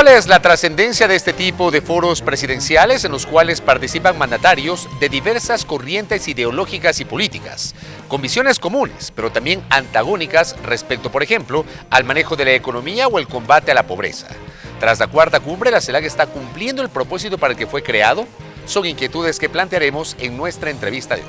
¿Cuál es la trascendencia de este tipo de foros presidenciales en los cuales participan mandatarios de diversas corrientes ideológicas y políticas, con visiones comunes, pero también antagónicas respecto, por ejemplo, al manejo de la economía o el combate a la pobreza? Tras la cuarta cumbre, la CELAC está cumpliendo el propósito para el que fue creado. Son inquietudes que plantearemos en nuestra entrevista de hoy.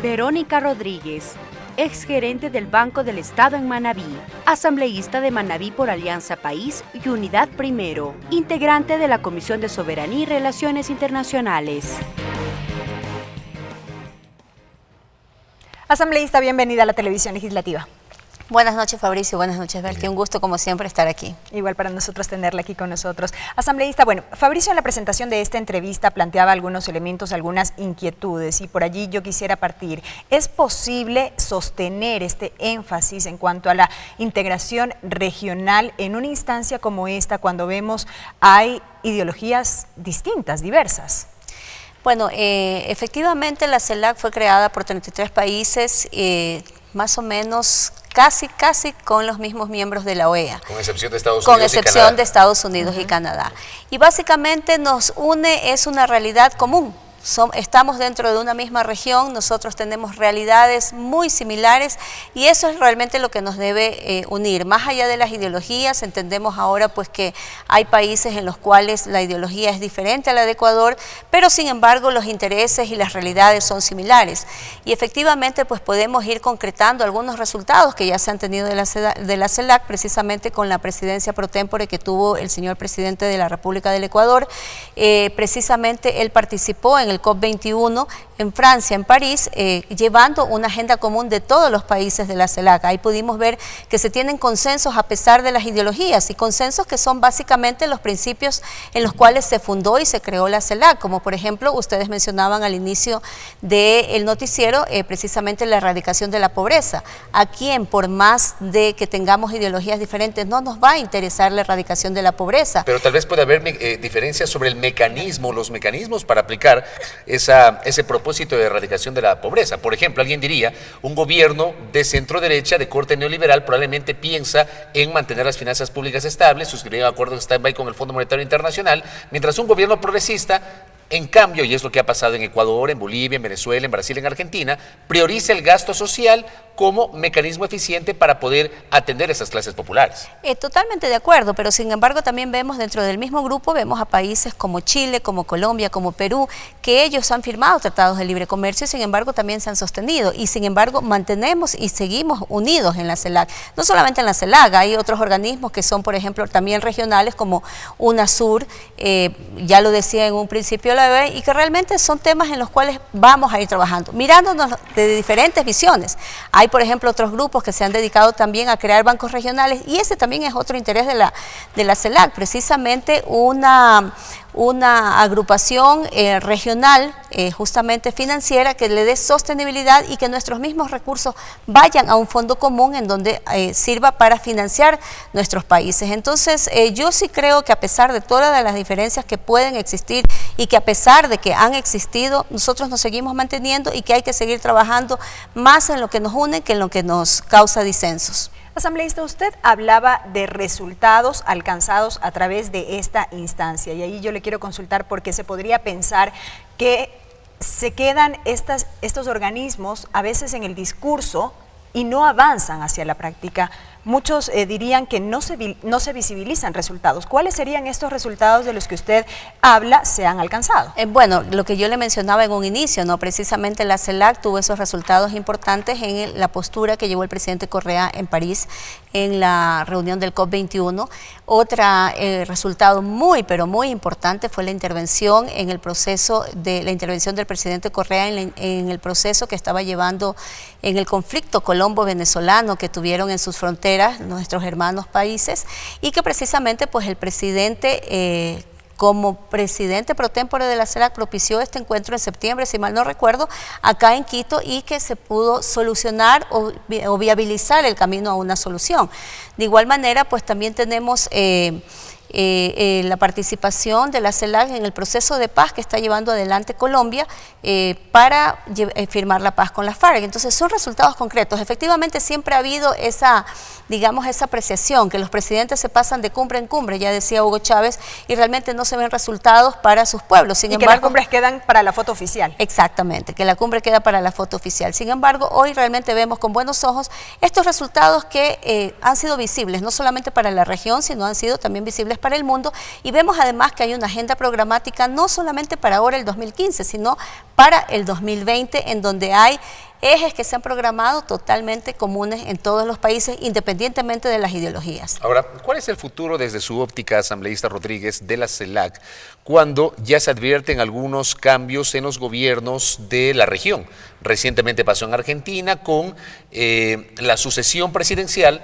Verónica Rodríguez, exgerente del Banco del Estado en Manabí, asambleísta de Manabí por Alianza País y Unidad Primero, integrante de la Comisión de Soberanía y Relaciones Internacionales. Asambleísta, bienvenida a la televisión legislativa. Buenas noches, Fabricio. Buenas noches, Berti. Un gusto, como siempre, estar aquí. Igual para nosotros tenerla aquí con nosotros. Asambleísta, bueno, Fabricio en la presentación de esta entrevista planteaba algunos elementos, algunas inquietudes, y por allí yo quisiera partir. ¿Es posible sostener este énfasis en cuanto a la integración regional en una instancia como esta, cuando vemos hay ideologías distintas, diversas? Bueno, efectivamente la CELAC fue creada por 33 países, más o menos casi con los mismos miembros de la OEA. Con excepción de Estados Unidos Con excepción de Estados Unidos y Canadá. Y básicamente nos une, es una realidad común. Estamos dentro de una misma región, nosotros tenemos realidades muy similares y eso es realmente lo que nos debe unir. Más allá de las ideologías, entendemos ahora pues que hay países en los cuales la ideología es diferente a la de Ecuador, pero sin embargo los intereses y las realidades son similares. Y efectivamente pues podemos ir concretando algunos resultados que ya se han tenido de la CELAC, precisamente con la presidencia pro tempore que tuvo el señor presidente de la República del Ecuador. Precisamente él participó en el COP21 en Francia, en París, llevando una agenda común de todos los países de la CELAC. Ahí pudimos ver que se tienen consensos a pesar de las ideologías y consensos que son básicamente los principios en los cuales se fundó y se creó la CELAC, como por ejemplo ustedes mencionaban al inicio del noticiero, precisamente la erradicación de la pobreza. ¿A quién, por más de que tengamos ideologías diferentes, no nos va a interesar la erradicación de la pobreza? Pero tal vez puede haber diferencias sobre el mecanismo, los mecanismos para aplicar ese propósito de erradicación de la pobreza. Por ejemplo, alguien diría, un gobierno de centro derecha, de corte neoliberal, probablemente piensa en mantener las finanzas públicas estables, suscribir acuerdos de stand-by con el Fondo Monetario Internacional, mientras un gobierno progresista, en cambio, y es lo que ha pasado en Ecuador, en Bolivia, en Venezuela, en Brasil, en Argentina, prioriza el gasto social como mecanismo eficiente para poder atender a esas clases populares. Totalmente de acuerdo, pero sin embargo también vemos dentro del mismo grupo, vemos a países como Chile, como Colombia, como Perú, que ellos han firmado tratados de libre comercio y sin embargo también se han sostenido y sin embargo mantenemos y seguimos unidos en la CELAC. No solamente en la CELAC, hay otros organismos que son, por ejemplo, también regionales como UNASUR, ya lo decía en un principio la OEA, y que realmente son temas en los cuales vamos a ir trabajando, mirándonos de diferentes visiones. Hay, por ejemplo, otros grupos que se han dedicado también a crear bancos regionales y ese también es otro interés de la CELAC, precisamente una agrupación regional, justamente financiera, que le dé sostenibilidad y que nuestros mismos recursos vayan a un fondo común en donde sirva para financiar nuestros países. Entonces, yo sí creo que a pesar de todas las diferencias que pueden existir y que a pesar de que han existido, nosotros nos seguimos manteniendo y que hay que seguir trabajando más en lo que nos une que en lo que nos causa disensos. Asambleísta, usted hablaba de resultados alcanzados a través de esta instancia y ahí yo le quiero consultar porque se podría pensar que se quedan estos organismos a veces en el discurso y no avanzan hacia la práctica. Muchos dirían que no se visibilizan resultados. ¿Cuáles serían estos resultados de los que usted habla se han alcanzado? Bueno, lo que yo le mencionaba en un inicio, ¿no? Precisamente la CELAC tuvo esos resultados importantes en la postura que llevó el presidente Correa en París en la reunión del COP21. Otro resultado muy, pero muy importante fue la intervención en el proceso la intervención del presidente Correa en el proceso que estaba llevando en el conflicto colombo-venezolano que tuvieron en sus fronteras nuestros hermanos países y que precisamente pues el presidente como presidente pro tempore de la CELAC propició este encuentro en septiembre, si mal no recuerdo, acá en Quito y que se pudo solucionar o viabilizar el camino a una solución. De igual manera, pues también tenemos la participación de la CELAC en el proceso de paz que está llevando adelante Colombia para firmar la paz con las FARC. Entonces son resultados concretos. Efectivamente siempre ha habido esa, digamos, esa apreciación, que los presidentes se pasan de cumbre en cumbre, ya decía Hugo Chávez, y realmente no se ven resultados para sus pueblos. Sin embargo, que las cumbres quedan para la foto oficial. Exactamente, que la cumbre queda para la foto oficial. Sin embargo, hoy realmente vemos con buenos ojos estos resultados que han sido visibles, no solamente para la región, sino han sido también visibles para el mundo, y vemos además que hay una agenda programática no solamente para ahora el 2015, sino para el 2020, en donde hay ejes que se han programado totalmente comunes en todos los países, independientemente de las ideologías. Ahora, ¿cuál es el futuro desde su óptica, asambleísta Rodríguez, de la CELAC, cuando ya se advierten algunos cambios en los gobiernos de la región? Recientemente pasó en Argentina con la sucesión presidencial.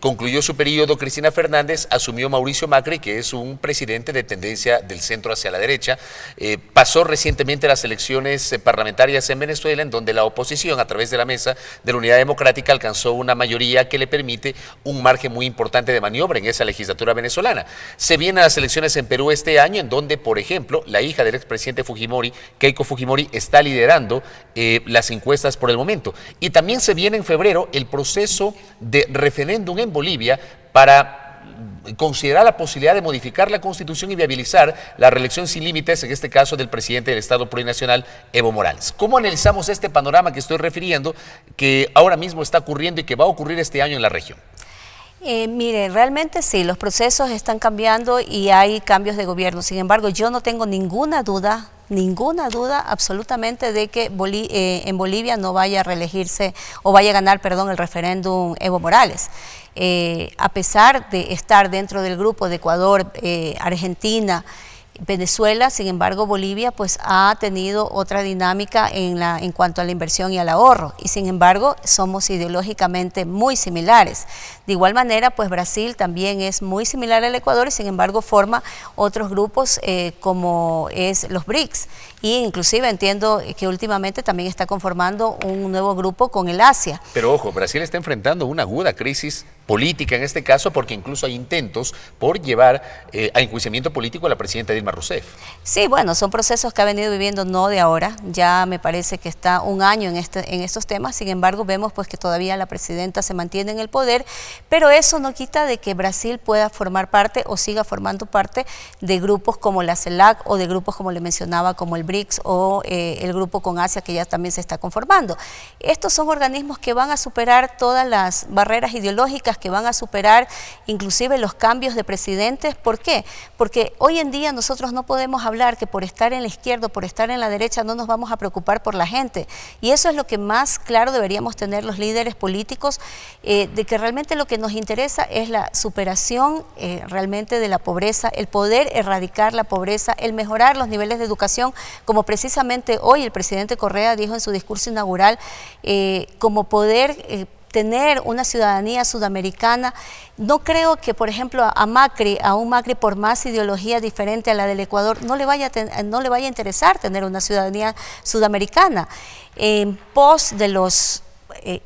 Concluyó su periodo Cristina Fernández, asumió Mauricio Macri, que es un presidente de tendencia del centro hacia la derecha. Pasó recientemente las elecciones parlamentarias en Venezuela, en donde la oposición, a través de la Mesa de la Unidad Democrática, alcanzó una mayoría que le permite un margen muy importante de maniobra en esa legislatura venezolana. Se vienen las elecciones en Perú este año, en donde, por ejemplo, la hija del expresidente Fujimori, Keiko Fujimori, está liderando las encuestas por el momento. Y también se viene en febrero el proceso de referéndum en Bolivia para considerar la posibilidad de modificar la Constitución y viabilizar la reelección sin límites, en este caso del presidente del Estado Plurinacional, Evo Morales. ¿Cómo analizamos este panorama que estoy refiriendo, que ahora mismo está ocurriendo y que va a ocurrir este año en la región? Mire, realmente sí, los procesos están cambiando y hay cambios de gobierno. Sin embargo, yo no tengo ninguna duda absolutamente de que en Bolivia no vaya a reelegirse o vaya a ganar, perdón, el referéndum Evo Morales. A pesar de estar dentro del grupo de Ecuador, Argentina, Venezuela, sin embargo, Bolivia pues ha tenido otra dinámica en cuanto a la inversión y al ahorro, y sin embargo somos ideológicamente muy similares. De igual manera, pues Brasil también es muy similar al Ecuador y sin embargo forma otros grupos como es los BRICS, y inclusive entiendo que últimamente también está conformando un nuevo grupo con el Asia. Pero ojo, Brasil está enfrentando una aguda crisis política en este caso, porque incluso hay intentos por llevar a enjuiciamiento político a la presidenta Dilma Rousseff. Sí, bueno, son procesos que ha venido viviendo no de ahora, ya me parece que está un año en estos temas. Sin embargo, vemos pues que todavía la presidenta se mantiene en el poder, pero eso no quita de que Brasil pueda formar parte o siga formando parte de grupos como la CELAC o de grupos como le mencionaba, como el BRICS o el grupo con Asia, que ya también se está conformando. Estos son organismos que van a superar todas las barreras ideológicas, que van a superar inclusive los cambios de presidentes. ¿Por qué? Porque hoy en día nosotros no podemos hablar que por estar en la izquierda o por estar en la derecha no nos vamos a preocupar por la gente, y eso es lo que más claro deberíamos tener los líderes políticos, de que realmente lo que nos interesa es la superación realmente de la pobreza, el poder erradicar la pobreza, el mejorar los niveles de educación, como precisamente hoy el presidente Correa dijo en su discurso inaugural, como poder tener una ciudadanía sudamericana. No creo que, por ejemplo, a un Macri, por más ideología diferente a la del Ecuador, no le vaya a interesar tener una ciudadanía sudamericana. En pos de los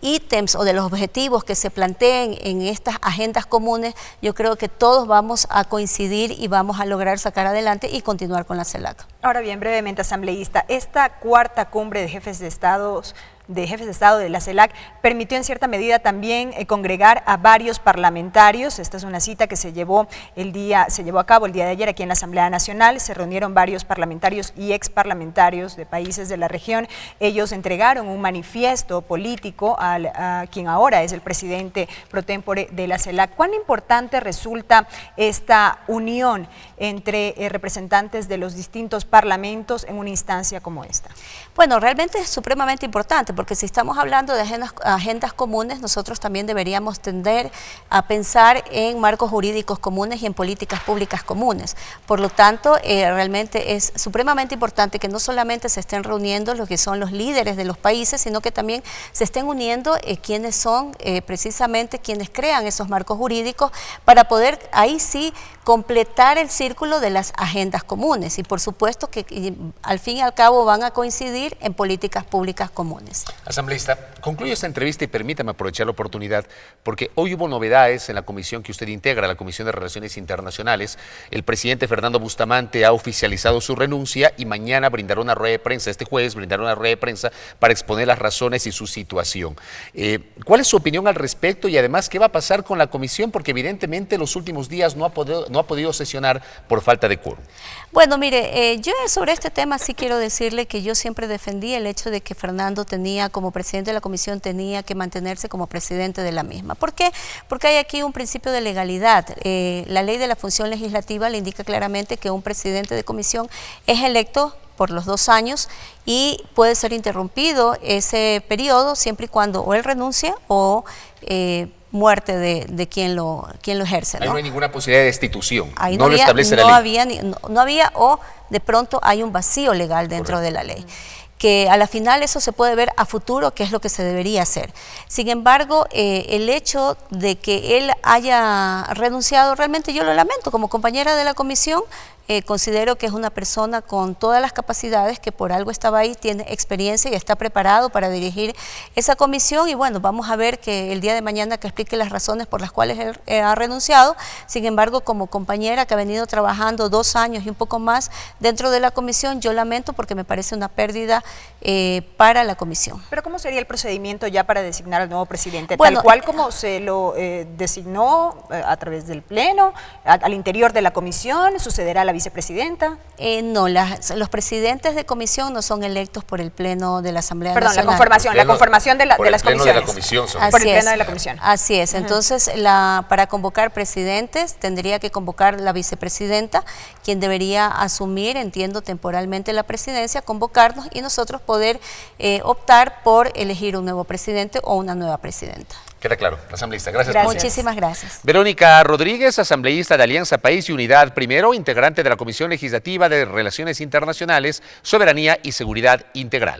ítems o de los objetivos que se planteen en estas agendas comunes, yo creo que todos vamos a coincidir y vamos a lograr sacar adelante y continuar con la CELAC. Ahora bien, brevemente, asambleísta, esta cuarta cumbre de jefes de Estado de la CELAC permitió en cierta medida también congregar a varios parlamentarios. Esta es una cita que se llevó a cabo el día de ayer aquí en la Asamblea Nacional. Se reunieron varios parlamentarios y exparlamentarios de países de la región. Ellos entregaron un manifiesto político a quien ahora es el presidente pro tempore de la CELAC. ¿Cuán importante resulta esta unión entre representantes de los distintos parlamentos en una instancia como esta? Bueno, realmente es supremamente importante, porque si estamos hablando de agendas comunes, nosotros también deberíamos tender a pensar en marcos jurídicos comunes y en políticas públicas comunes. Por lo tanto, realmente es supremamente importante que no solamente se estén reuniendo lo que son los líderes de los países, sino que también se estén uniendo quienes son precisamente quienes crean esos marcos jurídicos, para poder ahí sí completar el círculo de las agendas comunes, y por supuesto que al fin y al cabo van a coincidir en políticas públicas comunes. Asambleísta, concluyo esta entrevista y permítame aprovechar la oportunidad, porque hoy hubo novedades en la comisión que usted integra, la Comisión de Relaciones Internacionales. El presidente Fernando Bustamante ha oficializado su renuncia y mañana brindará una rueda de prensa, este jueves brindará una rueda de prensa para exponer las razones y su situación. ¿Cuál es su opinión al respecto y además qué va a pasar con la comisión? Porque evidentemente los últimos días no ha podido sesionar por falta de quórum. Bueno, mire, yo sobre este tema sí quiero decirle que yo siempre defendí el hecho de que Fernando tenía, como presidente de la comisión, tenía que mantenerse como presidente de la misma. ¿Por qué? Porque hay aquí un principio de legalidad. La ley de la función legislativa le indica claramente que un presidente de comisión es electo por los 2 años y puede ser interrumpido ese periodo siempre y cuando o él renuncie o muerte de quien lo ejerce, ¿no? Ahí no hay ninguna posibilidad de destitución, ahí no lo establece la ley. No había o de pronto hay un vacío legal dentro de la ley, que a la final eso se puede ver a futuro, que es lo que se debería hacer. Sin embargo, el hecho de que él haya renunciado, realmente yo lo lamento. Como compañera de la comisión, considero que es una persona con todas las capacidades, que por algo estaba ahí, tiene experiencia y está preparado para dirigir esa comisión, y bueno, vamos a ver que el día de mañana que explique las razones por las cuales él ha renunciado. Sin embargo, como compañera que ha venido trabajando 2 años y un poco más dentro de la comisión, yo lamento porque me parece una pérdida para la comisión. Pero ¿cómo sería el procedimiento ya para designar al nuevo presidente? Bueno, ¿Tal cual como se lo designó a través del Pleno, al interior de la comisión? ¿Sucederá a la vicepresidenta? No, los presidentes de comisión no son electos por el Pleno de la Asamblea Perdón, Nacional. la conformación de las comisiones. Por el Pleno de la comisión. Por el Pleno de la comisión. Así es. Entonces, para convocar presidentes tendría que convocar la vicepresidenta, quien debería asumir, entiendo, temporalmente la presidencia, convocarnos y nosotros poder optar por elegir un nuevo presidente o una nueva presidenta. Queda claro, asambleísta. Gracias. Muchísimas gracias. Verónica Rodríguez, asambleísta de Alianza País y Unidad Primero, integrante de la Comisión Legislativa de Relaciones Internacionales, Soberanía y Seguridad Integral.